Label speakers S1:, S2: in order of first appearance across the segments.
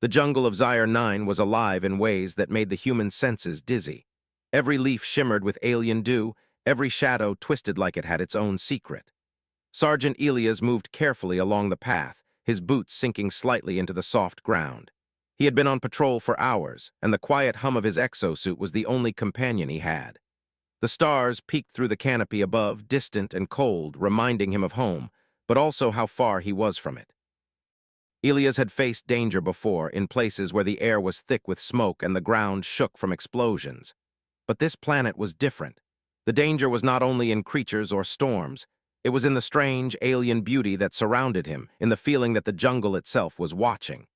S1: The jungle of Zyre 9 was alive in ways that made the human senses dizzy. Every leaf shimmered with alien dew, every shadow twisted like it had its own secret. Sergeant Elias moved carefully along the path, his boots sinking slightly into the soft ground. He had been on patrol for hours, and the quiet hum of his exosuit was the only companion he had. The stars peeked through the canopy above, distant and cold, reminding him of home, but also how far he was from it. Elias had faced danger before, in places where the air was thick with smoke and the ground shook from explosions. But this planet was different. The danger was not only in creatures or storms, it was in the strange, alien beauty that surrounded him, in the feeling that the jungle itself was watching.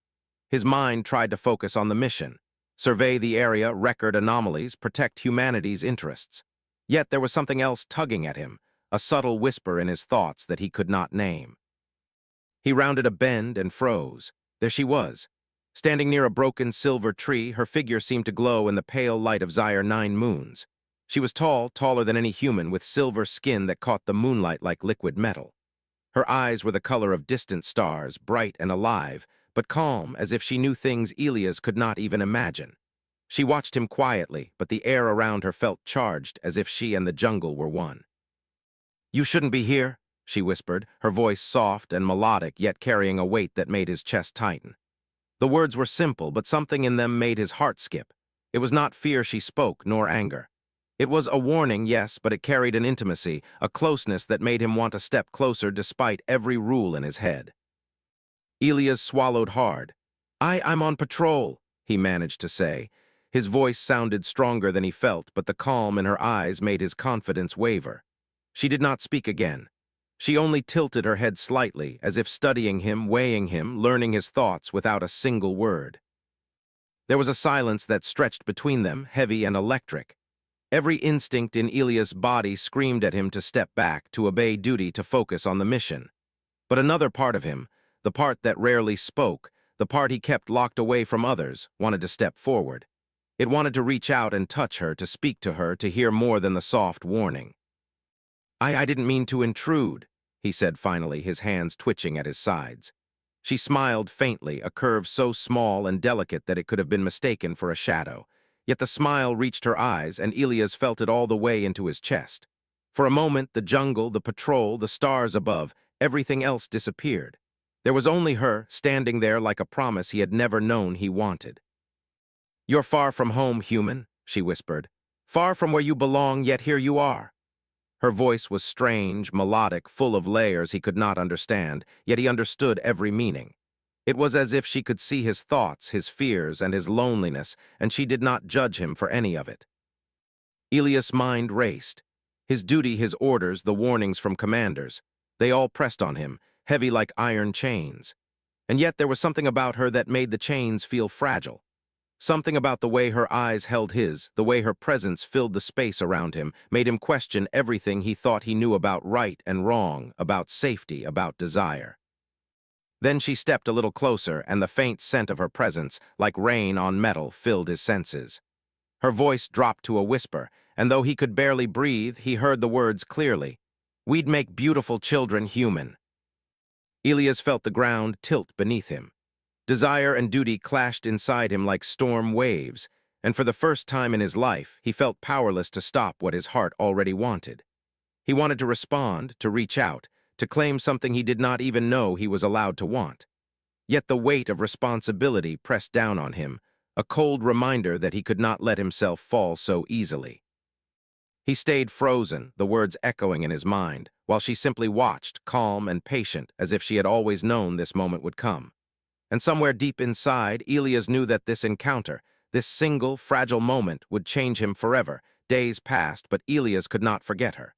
S1: His mind tried to focus on the mission, survey the area, record anomalies, protect humanity's interests. Yet there was something else tugging at him, a subtle whisper in his thoughts that he could not name. He rounded a bend and froze. There she was. Standing near a broken silver tree, her figure seemed to glow in the pale light of Zyre 9 moons. She was tall, taller than any human, with silver skin that caught the moonlight like liquid metal. Her eyes were the color of distant stars, bright and alive, but calm, as if she knew things Elias could not even imagine. She watched him quietly, but the air around her felt charged, as if she and the jungle were one. "You shouldn't be here," she whispered, her voice soft and melodic, yet carrying a weight that made his chest tighten. The words were simple, but something in them made his heart skip. It was not fear she spoke, nor anger. It was a warning, yes, but it carried an intimacy, a closeness that made him want to step closer despite every rule in his head. Elias swallowed hard. I'm on patrol," he managed to say. His voice sounded stronger than he felt, but the calm in her eyes made his confidence waver. She did not speak again. She only tilted her head slightly, as if studying him, weighing him, learning his thoughts without a single word. There was a silence that stretched between them, heavy and electric. Every instinct in Elias' body screamed at him to step back, to obey duty, to focus on the mission. But another part of him, the part that rarely spoke, the part he kept locked away from others, wanted to step forward. It wanted to reach out and touch her, to speak to her, to hear more than the soft warning. I didn't mean to intrude," he said finally, his hands twitching at his sides. She smiled faintly, a curve so small and delicate that it could have been mistaken for a shadow. Yet the smile reached her eyes, and Elias felt it all the way into his chest. For a moment, the jungle, the patrol, the stars above, everything else disappeared. There was only her, standing there like a promise he had never known he wanted. "You're far from home, human," she whispered. "Far from where you belong, yet here you are." Her voice was strange, melodic, full of layers he could not understand, yet he understood every meaning. It was as if she could see his thoughts, his fears, and his loneliness, and she did not judge him for any of it. Elias' mind raced. His duty, his orders, the warnings from commanders, they all pressed on him, heavy like iron chains. And yet there was something about her that made the chains feel fragile. Something about the way her eyes held his, the way her presence filled the space around him, made him question everything he thought he knew about right and wrong, about safety, about desire. Then she stepped a little closer, and the faint scent of her presence, like rain on metal, filled his senses. Her voice dropped to a whisper, and though he could barely breathe, he heard the words clearly. "We'd make beautiful children human." Elias felt the ground tilt beneath him. Desire and duty clashed inside him like storm waves, and for the first time in his life, he felt powerless to stop what his heart already wanted. He wanted to respond, to reach out, to claim something he did not even know he was allowed to want. Yet the weight of responsibility pressed down on him, a cold reminder that he could not let himself fall so easily. He stayed frozen, the words echoing in his mind, while she simply watched, calm and patient, as if she had always known this moment would come. And somewhere deep inside, Elias knew that this encounter, this single, fragile moment, would change him forever. Days passed, but Elias could not forget her.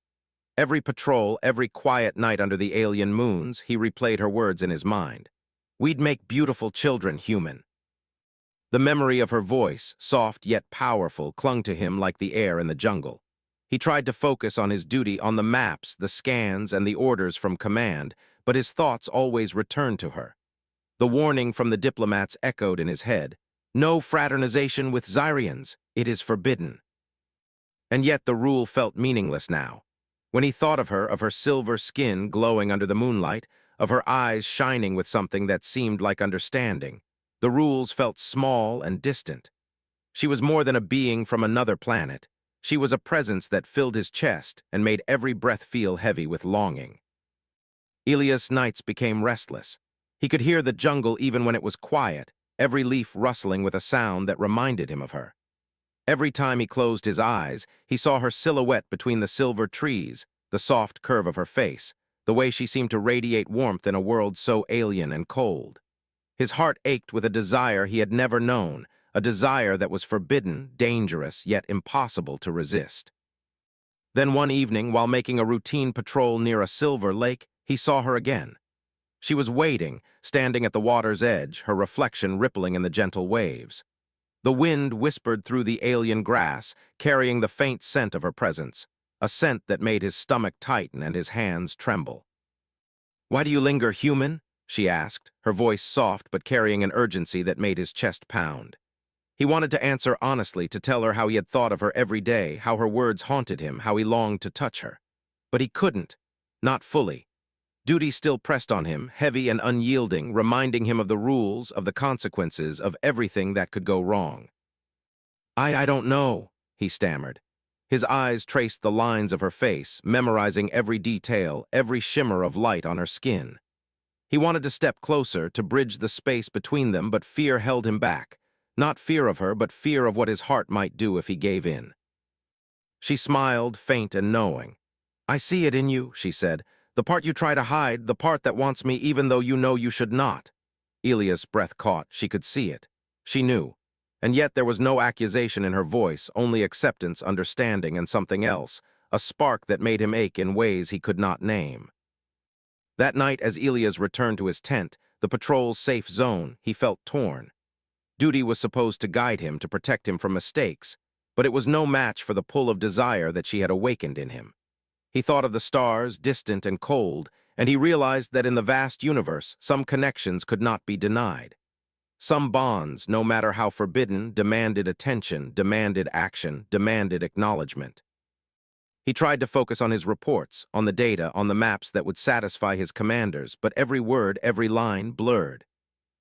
S1: Every patrol, every quiet night under the alien moons, he replayed her words in his mind. "We'd make beautiful children human." The memory of her voice, soft yet powerful, clung to him like the air in the jungle. He tried to focus on his duty, on the maps, the scans, and the orders from command, but his thoughts always returned to her. The warning from the diplomats echoed in his head. "No fraternization with Zyrians. It is forbidden." And yet the rule felt meaningless now. When he thought of her silver skin glowing under the moonlight, of her eyes shining with something that seemed like understanding, The rules felt small and distant. She was more than a being from another planet. She was a presence that filled his chest and made every breath feel heavy with longing. Ilias' nights became restless. He could hear the jungle even when it was quiet, every leaf rustling with a sound that reminded him of her. Every time he closed his eyes, he saw her silhouette between the silver trees, the soft curve of her face, the way she seemed to radiate warmth in a world so alien and cold. His heart ached with a desire he had never known, a desire that was forbidden, dangerous, yet impossible to resist. Then one evening, while making a routine patrol near a silver lake, he saw her again. She was waiting, standing at the water's edge, her reflection rippling in the gentle waves. The wind whispered through the alien grass, carrying the faint scent of her presence, a scent that made his stomach tighten and his hands tremble. "Why do you linger, human?" she asked, her voice soft but carrying an urgency that made his chest pound. He wanted to answer honestly, to tell her how he had thought of her every day, how her words haunted him, how he longed to touch her. But he couldn't, not fully. Duty still pressed on him, heavy and unyielding, reminding him of the rules, of the consequences, of everything that could go wrong. I don't know," he stammered. His eyes traced the lines of her face, memorizing every detail, every shimmer of light on her skin. He wanted to step closer, to bridge the space between them, but fear held him back. Not fear of her, but fear of what his heart might do if he gave in. She smiled, faint and knowing. "I see it in you," she said. "The part you try to hide, the part that wants me even though you know you should not." Ilias' breath caught. She could see it. She knew. And yet there was no accusation in her voice, only acceptance, understanding, and something else, a spark that made him ache in ways he could not name. That night, as Ilias returned to his tent, the patrol's safe zone, he felt torn. Duty was supposed to guide him, to protect him from mistakes, but it was no match for the pull of desire that she had awakened in him. He thought of the stars, distant and cold, and he realized that in the vast universe, some connections could not be denied. Some bonds, no matter how forbidden, demanded attention, demanded action, demanded acknowledgement. He tried to focus on his reports, on the data, on the maps that would satisfy his commanders, but every word, every line blurred.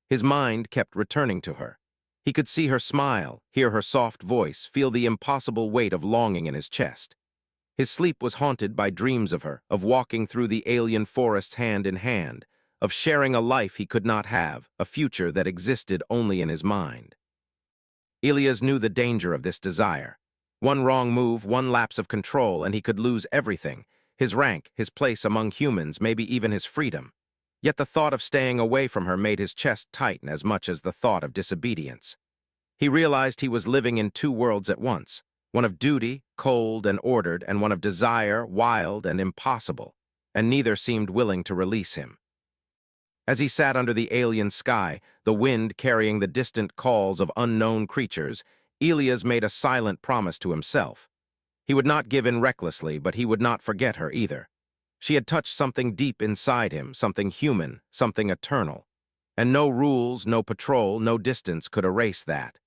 S1: His mind kept returning to her. He could see her smile, hear her soft voice, feel the impossible weight of longing in his chest. His sleep was haunted by dreams of her, of walking through the alien forests hand in hand, of sharing a life he could not have, a future that existed only in his mind. Ilias knew the danger of this desire. One wrong move, one lapse of control, and he could lose everything, his rank, his place among humans, maybe even his freedom. Yet the thought of staying away from her made his chest tighten as much as the thought of disobedience. He realized he was living in two worlds at once, one of duty, cold and ordered, and one of desire, wild and impossible, and neither seemed willing to release him. As he sat under the alien sky, the wind carrying the distant calls of unknown creatures, Ilias made a silent promise to himself. He would not give in recklessly, but he would not forget her either. She had touched something deep inside him, something human, something eternal. And no rules, no patrol, no distance could erase that.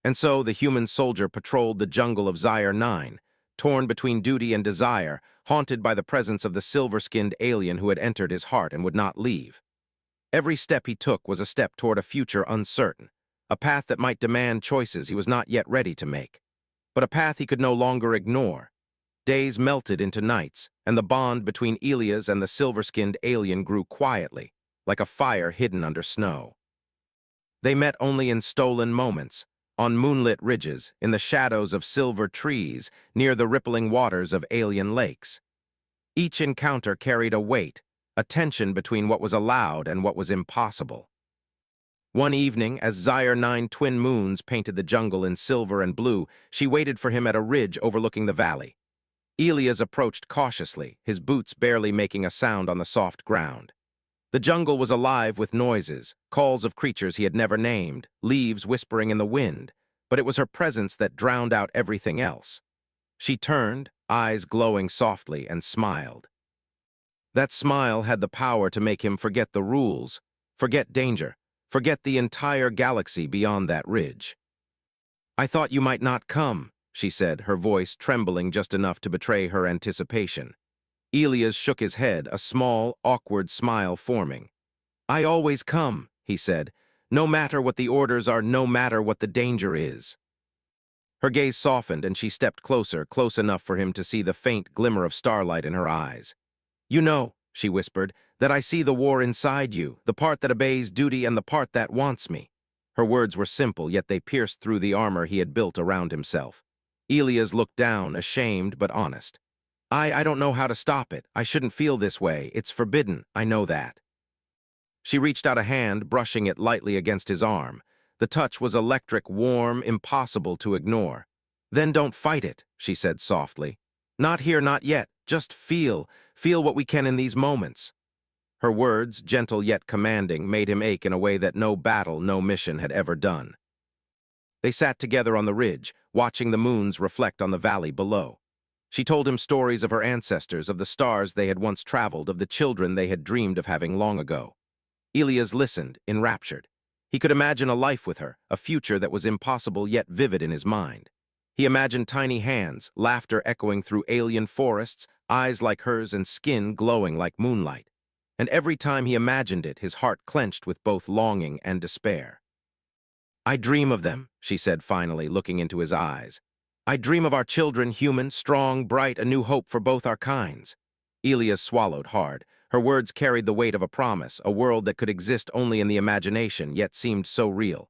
S1: And so the human soldier patrolled the jungle of Zyre 9, torn between duty and desire, haunted by the presence of the silver-skinned alien who had entered his heart and would not leave. Every step he took was a step toward a future uncertain, a path that might demand choices he was not yet ready to make, but a path he could no longer ignore. Days melted into nights, and the bond between Ilias and the silver-skinned alien grew quietly, like a fire hidden under snow. They met only in stolen moments, on moonlit ridges, in the shadows of silver trees, near the rippling waters of alien lakes. Each encounter carried a weight, a tension between what was allowed and what was impossible. One evening, as Zyre 9 twin moons painted the jungle in silver and blue, she waited for him at a ridge overlooking the valley. Ilias approached cautiously, his boots barely making a sound on the soft ground. The jungle was alive with noises, calls of creatures he had never named, leaves whispering in the wind, but it was her presence that drowned out everything else. She turned, eyes glowing softly, and smiled. That smile had the power to make him forget the rules, forget danger, forget the entire galaxy beyond that ridge. "I thought you might not come," she said, her voice trembling just enough to betray her anticipation. Ilias shook his head, a small, awkward smile forming. "I always come," he said. No matter what the orders are, no matter what the danger is. Her gaze softened and she stepped closer, close enough for him to see the faint glimmer of starlight in her eyes. You know, she whispered, that I see the war inside you, the part that obeys duty and the part that wants me. Her words were simple, yet they pierced through the armor he had built around himself. Elias looked down, ashamed but honest. I don't know how to stop it. I shouldn't feel this way. It's forbidden. I know that. She reached out a hand, brushing it lightly against his arm. The touch was electric, warm, impossible to ignore. Then don't fight it, she said softly. Not here, not yet. Just feel what we can in these moments. Her words, gentle yet commanding, made him ache in a way that no battle, no mission had ever done. They sat together on the ridge, watching the moons reflect on the valley below. She told him stories of her ancestors, of the stars they had once traveled, of the children they had dreamed of having long ago. Elias listened, enraptured. He could imagine a life with her, a future that was impossible yet vivid in his mind. He imagined tiny hands, laughter echoing through alien forests, eyes like hers and skin glowing like moonlight. And every time he imagined it, his heart clenched with both longing and despair. I dream of them, she said finally, looking into his eyes. I dream of our children, human, strong, bright, a new hope for both our kinds. Elias swallowed hard. Her words carried the weight of a promise, a world that could exist only in the imagination, yet seemed so real.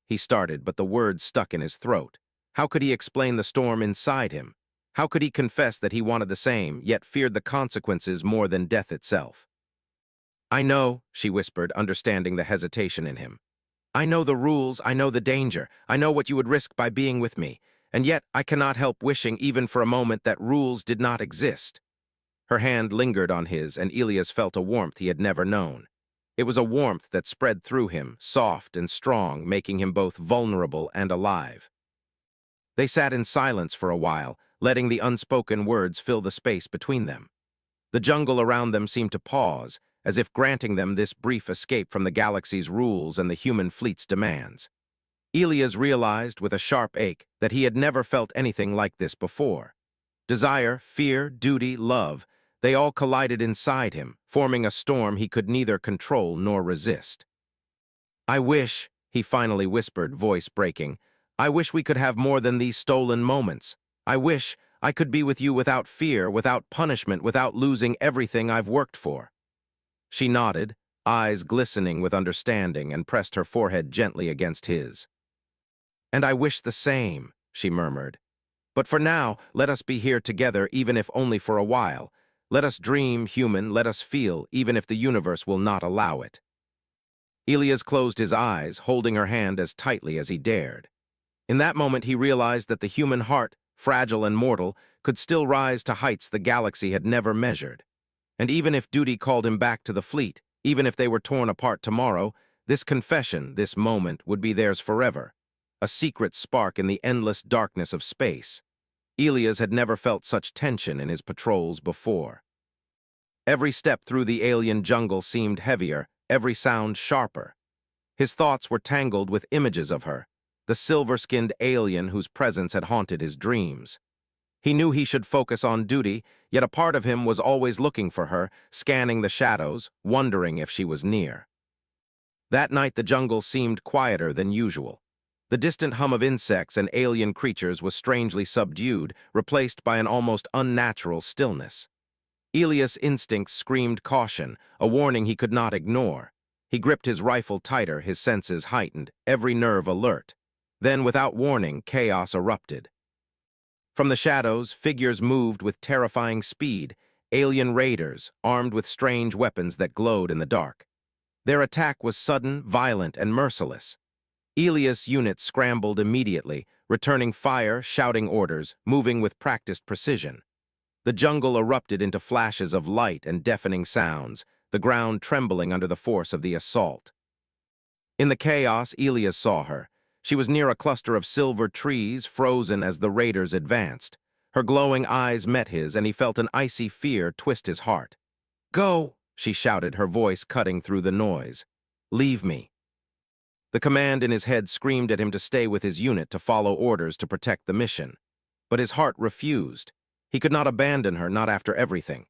S1: He started, but the words stuck in his throat. How could he explain the storm inside him? How could he confess that he wanted the same, yet feared the consequences more than death itself? I know, she whispered, understanding the hesitation in him. I know the rules, I know the danger, I know what you would risk by being with me, and yet I cannot help wishing even for a moment that rules did not exist. Her hand lingered on his, and Elias felt a warmth he had never known. It was a warmth that spread through him, soft and strong, making him both vulnerable and alive. They sat in silence for a while, letting the unspoken words fill the space between them. The jungle around them seemed to pause, as if granting them this brief escape from the galaxy's rules and the human fleet's demands. Elias realized with a sharp ache that he had never felt anything like this before. Desire, fear, duty, love, they all collided inside him, forming a storm he could neither control nor resist. I wish, he finally whispered, voice breaking, I wish we could have more than these stolen moments. I wish I could be with you without fear, without punishment, without losing everything I've worked for. She nodded, eyes glistening with understanding, and pressed her forehead gently against his. And I wish the same, she murmured. But for now, let us be here together, even if only for a while. Let us dream, human, let us feel, even if the universe will not allow it. Elias closed his eyes, holding her hand as tightly as he dared. In that moment he realized that the human heart, fragile and mortal, could still rise to heights the galaxy had never measured. And even if duty called him back to the fleet, even if they were torn apart tomorrow, this confession, this moment, would be theirs forever. A secret spark in the endless darkness of space. Elias had never felt such tension in his patrols before. Every step through the alien jungle seemed heavier, every sound sharper. His thoughts were tangled with images of her, the silver-skinned alien whose presence had haunted his dreams. He knew he should focus on duty, yet a part of him was always looking for her, scanning the shadows, wondering if she was near. That night the jungle seemed quieter than usual. The distant hum of insects and alien creatures was strangely subdued, replaced by an almost unnatural stillness. Elias' instincts screamed caution, a warning he could not ignore. He gripped his rifle tighter, his senses heightened, every nerve alert. Then, without warning, chaos erupted. From the shadows, figures moved with terrifying speed, alien raiders, armed with strange weapons that glowed in the dark. Their attack was sudden, violent, and merciless. Elias' units scrambled immediately, returning fire, shouting orders, moving with practiced precision. The jungle erupted into flashes of light and deafening sounds, the ground trembling under the force of the assault. In the chaos, Elias saw her. She was near a cluster of silver trees, frozen as the raiders advanced. Her glowing eyes met his, and he felt an icy fear twist his heart. Go, she shouted, her voice cutting through the noise. Leave me. The command in his head screamed at him to stay with his unit, to follow orders, to protect the mission. But his heart refused. He could not abandon her, not after everything.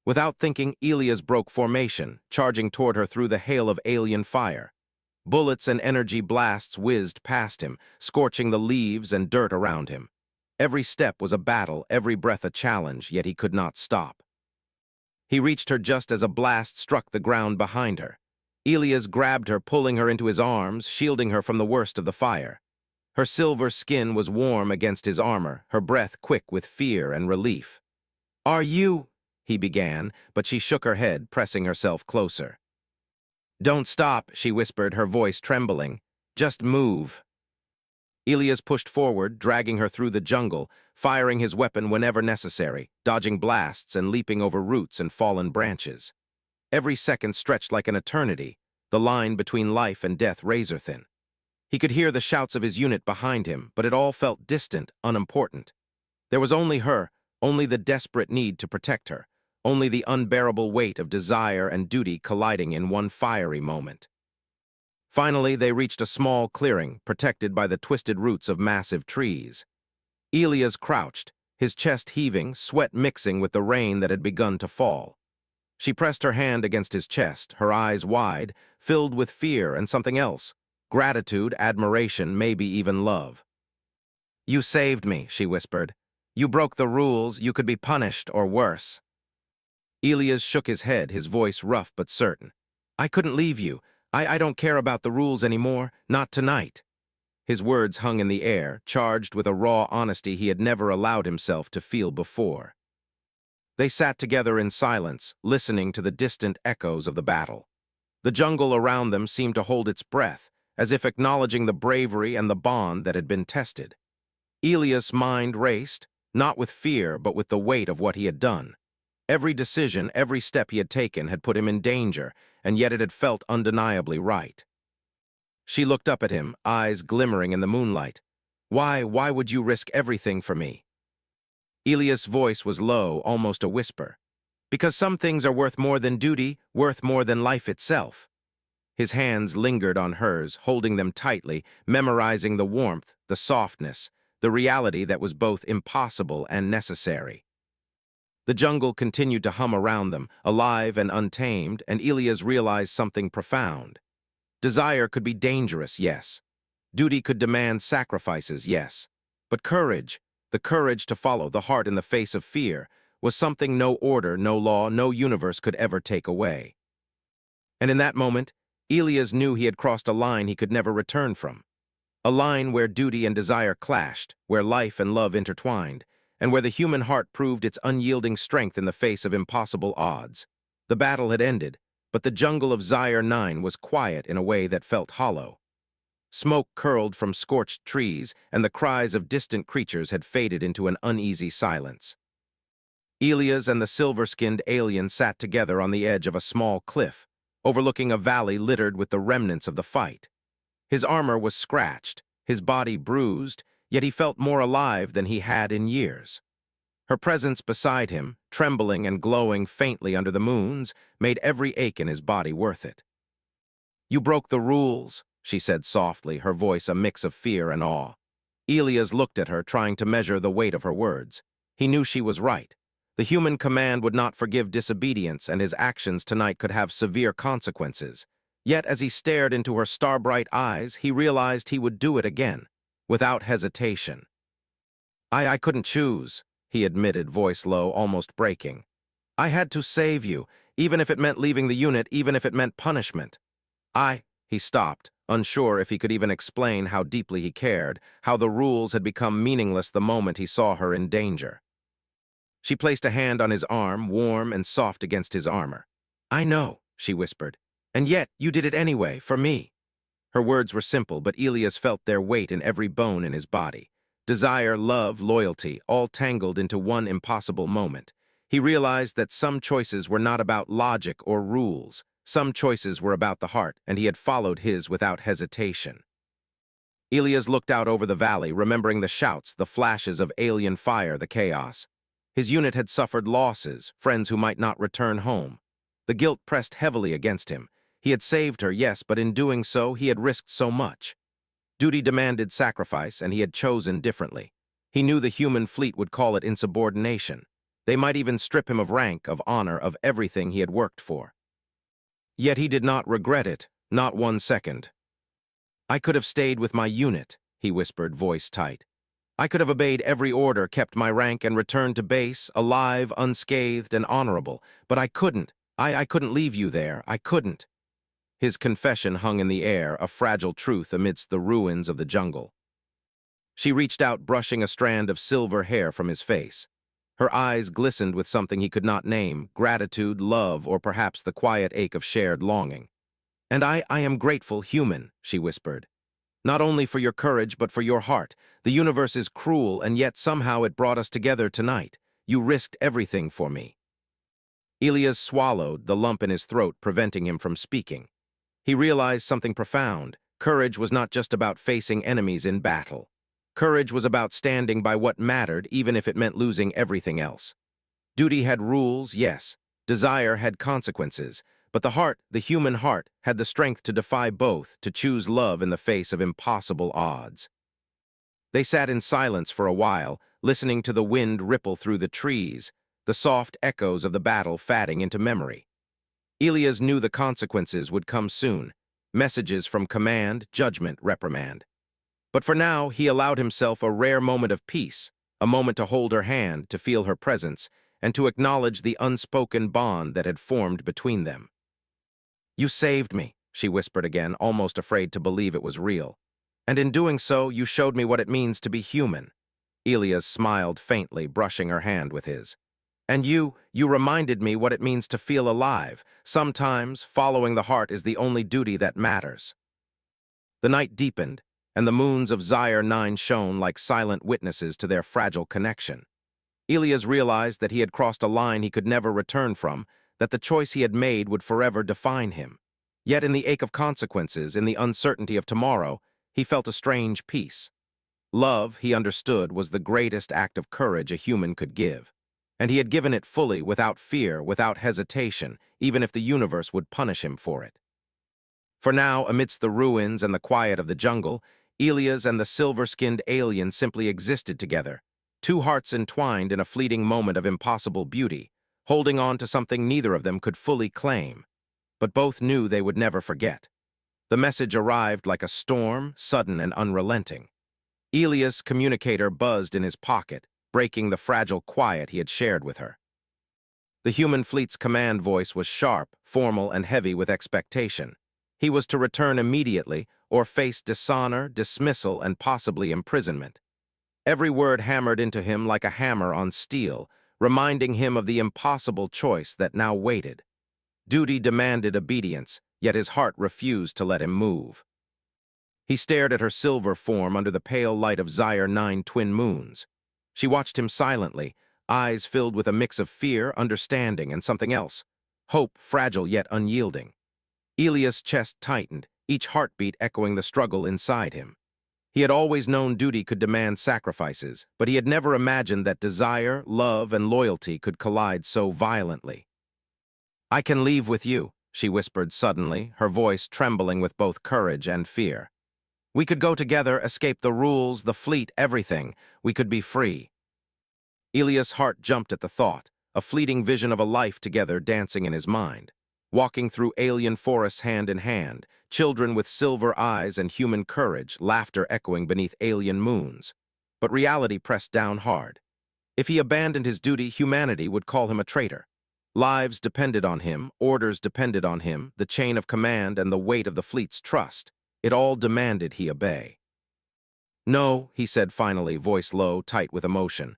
S1: Without thinking, Elias broke formation, charging toward her through the hail of alien fire. Bullets and energy blasts whizzed past him, scorching the leaves and dirt around him. Every step was a battle, every breath a challenge, yet he could not stop. He reached her just as a blast struck the ground behind her. Elias grabbed her, pulling her into his arms, shielding her from the worst of the fire. Her silver skin was warm against his armor, her breath quick with fear and relief. "Are you?" he began, but she shook her head, pressing herself closer. "Don't stop," she whispered, her voice trembling. "Just move." Elias pushed forward, dragging her through the jungle, firing his weapon whenever necessary, dodging blasts and leaping over roots and fallen branches. Every second stretched like an eternity, the line between life and death razor-thin. He could hear the shouts of his unit behind him, but it all felt distant, unimportant. There was only her, only the desperate need to protect her, only the unbearable weight of desire and duty colliding in one fiery moment. Finally, they reached a small clearing, protected by the twisted roots of massive trees. Elias crouched, his chest heaving, sweat mixing with the rain that had begun to fall. She pressed her hand against his chest, her eyes wide, filled with fear and something else, gratitude, admiration, maybe even love. "You saved me," she whispered. "You broke the rules, you could be punished, or worse." Elias shook his head, his voice rough but certain. "I couldn't leave you. I don't care about the rules anymore, not tonight." His words hung in the air, charged with a raw honesty he had never allowed himself to feel before. They sat together in silence, listening to the distant echoes of the battle. The jungle around them seemed to hold its breath, as if acknowledging the bravery and the bond that had been tested. Elias' mind raced, not with fear, but with the weight of what he had done. Every decision, every step he had taken had put him in danger, and yet it had felt undeniably right. She looked up at him, eyes glimmering in the moonlight. Why would you risk everything for me?" Elias' voice was low, almost a whisper. "Because some things are worth more than duty, worth more than life itself." His hands lingered on hers, holding them tightly, memorizing the warmth, the softness, the reality that was both impossible and necessary. The jungle continued to hum around them, alive and untamed, and Elias realized something profound. Desire could be dangerous, yes. Duty could demand sacrifices, yes. But courage, the courage to follow the heart in the face of fear, was something no order, no law, no universe could ever take away. And in that moment, Elias knew he had crossed a line he could never return from. A line where duty and desire clashed, where life and love intertwined, and where the human heart proved its unyielding strength in the face of impossible odds. The battle had ended, but the jungle of Zaire 9 was quiet in a way that felt hollow. Smoke curled from scorched trees, and the cries of distant creatures had faded into an uneasy silence. Elias and the silver-skinned alien sat together on the edge of a small cliff, overlooking a valley littered with the remnants of the fight. His armor was scratched, his body bruised, yet he felt more alive than he had in years. Her presence beside him, trembling and glowing faintly under the moons, made every ache in his body worth it. "You broke the rules," she said softly, her voice a mix of fear and awe. Elias looked at her, trying to measure the weight of her words. He knew she was right. The human command would not forgive disobedience, and his actions tonight could have severe consequences. Yet as he stared into her star-bright eyes, he realized he would do it again, without hesitation. I couldn't choose," he admitted, voice low, almost breaking. "I had to save you, even if it meant leaving the unit, even if it meant punishment. He stopped, unsure if he could even explain how deeply he cared, how the rules had become meaningless the moment he saw her in danger. She placed a hand on his arm, warm and soft against his armor. "I know," she whispered. "And yet you did it anyway, for me." Her words were simple, but Elias felt their weight in every bone in his body. Desire, love, loyalty, all tangled into one impossible moment. He realized that some choices were not about logic or rules. Some choices were about the heart, and he had followed his without hesitation. Elias looked out over the valley, remembering the shouts, the flashes of alien fire, the chaos. His unit had suffered losses, friends who might not return home. The guilt pressed heavily against him. He had saved her, yes, but in doing so, he had risked so much. Duty demanded sacrifice, and he had chosen differently. He knew the human fleet would call it insubordination. They might even strip him of rank, of honor, of everything he had worked for. Yet he did not regret it, not 1 second. I could have stayed with my unit, he whispered, voice tight. I could have obeyed every order, kept my rank, and returned to base, alive, unscathed, and honorable. But I couldn't. I couldn't leave you there. I couldn't. His confession hung in the air, a fragile truth amidst the ruins of the jungle. She reached out, brushing a strand of silver hair from his face. Her eyes glistened with something he could not name, gratitude, love, or perhaps the quiet ache of shared longing. And I am grateful, human, she whispered. Not only for your courage, but for your heart. The universe is cruel, and yet somehow it brought us together tonight. You risked everything for me. Elias swallowed, the lump in his throat preventing him from speaking. He realized something profound. Courage was not just about facing enemies in battle. Courage was about standing by what mattered, even if it meant losing everything else. Duty had rules, yes. Desire had consequences. But the heart, the human heart, had the strength to defy both, to choose love in the face of impossible odds. They sat in silence for a while, listening to the wind ripple through the trees, the soft echoes of the battle fading into memory. Elias knew the consequences would come soon, messages from command, judgment, reprimand. But for now, he allowed himself a rare moment of peace, a moment to hold her hand, to feel her presence, and to acknowledge the unspoken bond that had formed between them. You saved me, she whispered again, almost afraid to believe it was real. And in doing so, you showed me what it means to be human. Elias smiled faintly, brushing her hand with his. And you reminded me what it means to feel alive. Sometimes, following the heart is the only duty that matters. The night deepened, and the moons of Zyre 9 shone like silent witnesses to their fragile connection. Elias realized that he had crossed a line he could never return from, that the choice he had made would forever define him. Yet in the ache of consequences, in the uncertainty of tomorrow, he felt a strange peace. Love, he understood, was the greatest act of courage a human could give. And he had given it fully, without fear, without hesitation, even if the universe would punish him for it. For now, amidst the ruins and the quiet of the jungle, Elias and the silver-skinned alien simply existed together, two hearts entwined in a fleeting moment of impossible beauty, holding on to something neither of them could fully claim. But both knew they would never forget. The message arrived like a storm, sudden and unrelenting. Elias' communicator buzzed in his pocket, breaking the fragile quiet he had shared with her. The human fleet's command voice was sharp, formal, and heavy with expectation. He was to return immediately or face dishonor, dismissal, and possibly imprisonment. Every word hammered into him like a hammer on steel, reminding him of the impossible choice that now waited. Duty demanded obedience, yet his heart refused to let him move. He stared at her silver form under the pale light of Zyre 9 twin moons. She watched him silently, eyes filled with a mix of fear, understanding, and something else. Hope, fragile yet unyielding. Elias' chest tightened, each heartbeat echoing the struggle inside him. He had always known duty could demand sacrifices, but he had never imagined that desire, love, and loyalty could collide so violently. I can leave with you, she whispered suddenly, her voice trembling with both courage and fear. We could go together, escape the rules, the fleet, everything. We could be free. Elias' heart jumped at the thought, a fleeting vision of a life together dancing in his mind. Walking through alien forests hand in hand, children with silver eyes and human courage, laughter echoing beneath alien moons. But reality pressed down hard. If he abandoned his duty, humanity would call him a traitor. Lives depended on him, orders depended on him, the chain of command and the weight of the fleet's trust. It all demanded he obey. No, he said finally, voice low, tight with emotion.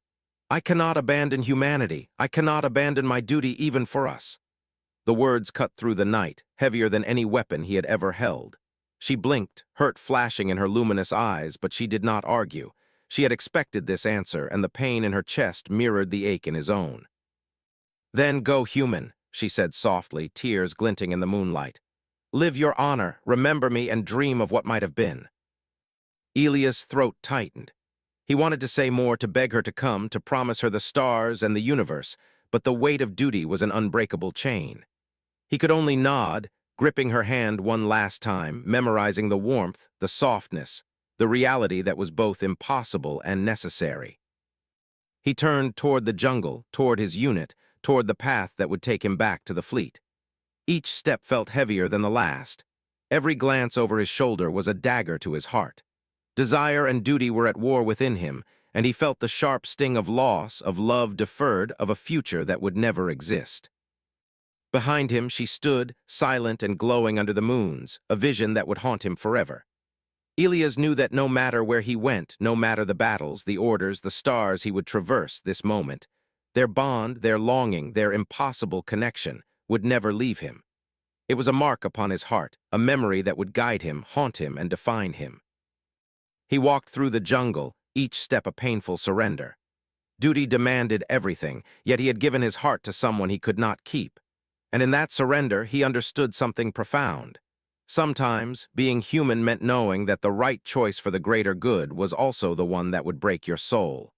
S1: I cannot abandon humanity. I cannot abandon my duty even for us. The words cut through the night, heavier than any weapon he had ever held. She blinked, hurt flashing in her luminous eyes, but she did not argue. She had expected this answer, and the pain in her chest mirrored the ache in his own. Then go human, she said softly, tears glinting in the moonlight. Live your honor, remember me, and dream of what might have been. Elias' throat tightened. He wanted to say more, to beg her to come, to promise her the stars and the universe, but the weight of duty was an unbreakable chain. He could only nod, gripping her hand one last time, memorizing the warmth, the softness, the reality that was both impossible and necessary. He turned toward the jungle, toward his unit, toward the path that would take him back to the fleet. Each step felt heavier than the last. Every glance over his shoulder was a dagger to his heart. Desire and duty were at war within him, and he felt the sharp sting of loss, of love deferred, of a future that would never exist. Behind him she stood, silent and glowing under the moons, a vision that would haunt him forever. Elias knew that no matter where he went, no matter the battles, the orders, the stars he would traverse this moment, their bond, their longing, their impossible connection would never leave him. It was a mark upon his heart, a memory that would guide him, haunt him, and define him. He walked through the jungle, each step a painful surrender. Duty demanded everything, yet he had given his heart to someone he could not keep. And in that surrender, he understood something profound. Sometimes, being human meant knowing that the right choice for the greater good was also the one that would break your soul.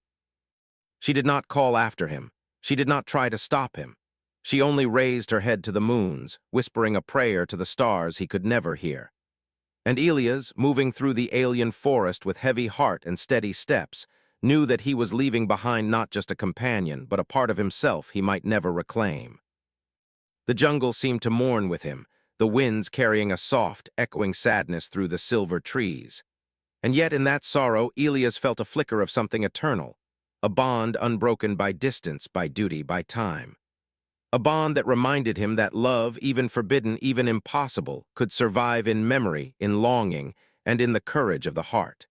S1: She did not call after him. She did not try to stop him. She only raised her head to the moons, whispering a prayer to the stars he could never hear. And Elias, moving through the alien forest with heavy heart and steady steps, knew that he was leaving behind not just a companion, but a part of himself he might never reclaim. The jungle seemed to mourn with him, the winds carrying a soft, echoing sadness through the silver trees. And yet in that sorrow, Elias felt a flicker of something eternal, a bond unbroken by distance, by duty, by time. A bond that reminded him that love, even forbidden, even impossible, could survive in memory, in longing, and in the courage of the heart.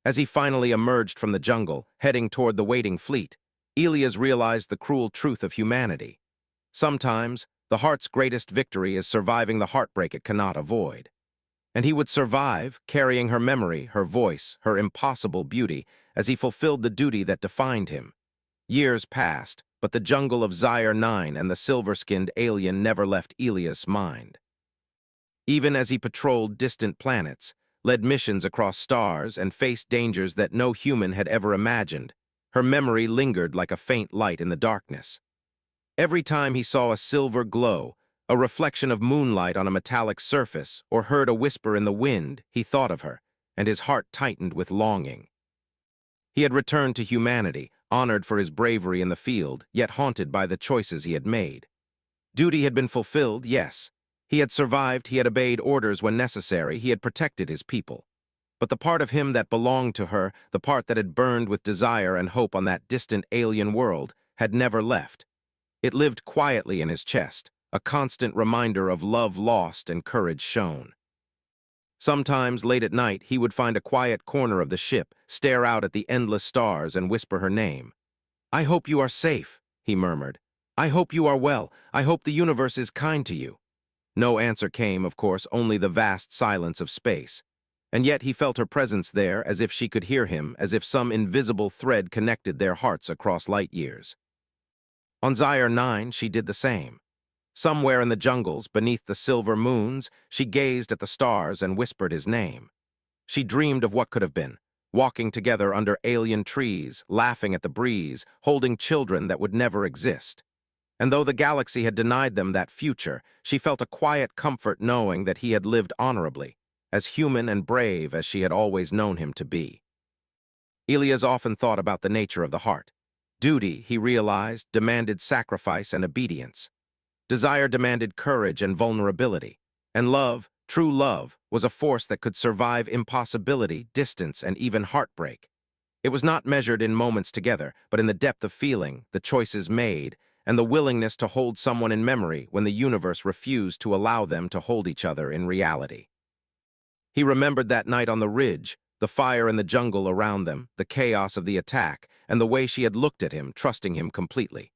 S1: As he finally emerged from the jungle, heading toward the waiting fleet, Elias realized the cruel truth of humanity. Sometimes, the heart's greatest victory is surviving the heartbreak it cannot avoid. And he would survive, carrying her memory, her voice, her impossible beauty, as he fulfilled the duty that defined him. Years passed, but the jungle of Zyre 9 and the silver-skinned alien never left Elias' mind. Even as he patrolled distant planets, led missions across stars, and faced dangers that no human had ever imagined, her memory lingered like a faint light in the darkness. Every time he saw a silver glow, a reflection of moonlight on a metallic surface, or heard a whisper in the wind, he thought of her, and his heart tightened with longing. He had returned to humanity, honored for his bravery in the field, yet haunted by the choices he had made. Duty had been fulfilled, yes. He had survived, he had obeyed orders when necessary, he had protected his people. But the part of him that belonged to her, the part that had burned with desire and hope on that distant alien world, had never left. It lived quietly in his chest, a constant reminder of love lost and courage shown. Sometimes, late at night, he would find a quiet corner of the ship, stare out at the endless stars, and whisper her name. "I hope you are safe," he murmured. "I hope you are well. I hope the universe is kind to you." No answer came, of course, only the vast silence of space. And yet he felt her presence there, as if she could hear him, as if some invisible thread connected their hearts across light years. On Zyre 9, she did the same. Somewhere in the jungles, beneath the silver moons, she gazed at the stars and whispered his name. She dreamed of what could have been, walking together under alien trees, laughing at the breeze, holding children that would never exist. And though the galaxy had denied them that future, she felt a quiet comfort knowing that he had lived honorably, as human and brave as she had always known him to be. Elias often thought about the nature of the heart. Duty, he realized, demanded sacrifice and obedience. Desire demanded courage and vulnerability. And love, true love, was a force that could survive impossibility, distance, and even heartbreak. It was not measured in moments together, but in the depth of feeling, the choices made, and the willingness to hold someone in memory when the universe refused to allow them to hold each other in reality. He remembered that night on the ridge, the fire in the jungle around them, the chaos of the attack, and the way she had looked at him, trusting him completely.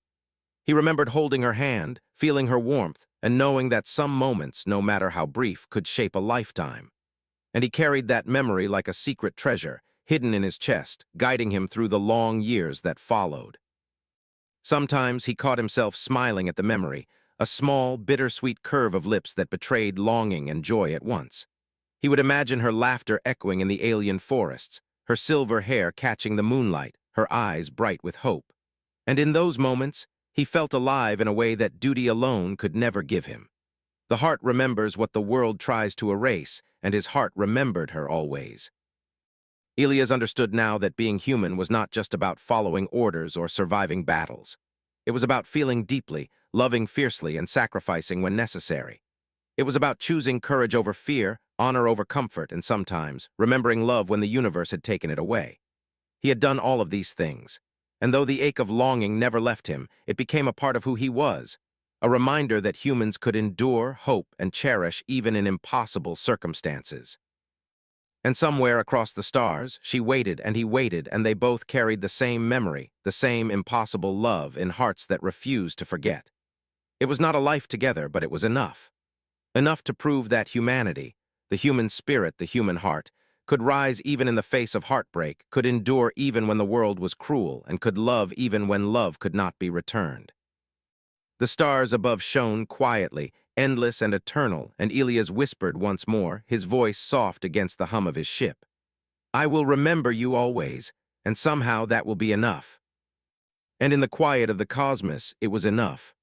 S1: He remembered holding her hand, feeling her warmth, and knowing that some moments, no matter how brief, could shape a lifetime. And he carried that memory like a secret treasure, hidden in his chest, guiding him through the long years that followed. Sometimes he caught himself smiling at the memory, a small, bittersweet curve of lips that betrayed longing and joy at once. He would imagine her laughter echoing in the alien forests, her silver hair catching the moonlight, her eyes bright with hope. And in those moments, he felt alive in a way that duty alone could never give him. The heart remembers what the world tries to erase, and his heart remembered her always. Elias understood now that being human was not just about following orders or surviving battles. It was about feeling deeply, loving fiercely, and sacrificing when necessary. It was about choosing courage over fear, honor over comfort, and sometimes remembering love when the universe had taken it away. He had done all of these things, and though the ache of longing never left him, it became a part of who he was, a reminder that humans could endure, hope, and cherish even in impossible circumstances. And somewhere across the stars, she waited and he waited, and they both carried the same memory, the same impossible love in hearts that refused to forget. It was not a life together, but it was enough. Enough to prove that humanity, the human spirit, the human heart, could rise even in the face of heartbreak, could endure even when the world was cruel, and could love even when love could not be returned. The stars above shone quietly, endless and eternal, and Elias whispered once more, his voice soft against the hum of his ship. "I will remember you always, and somehow that will be enough." And in the quiet of the cosmos, it was enough.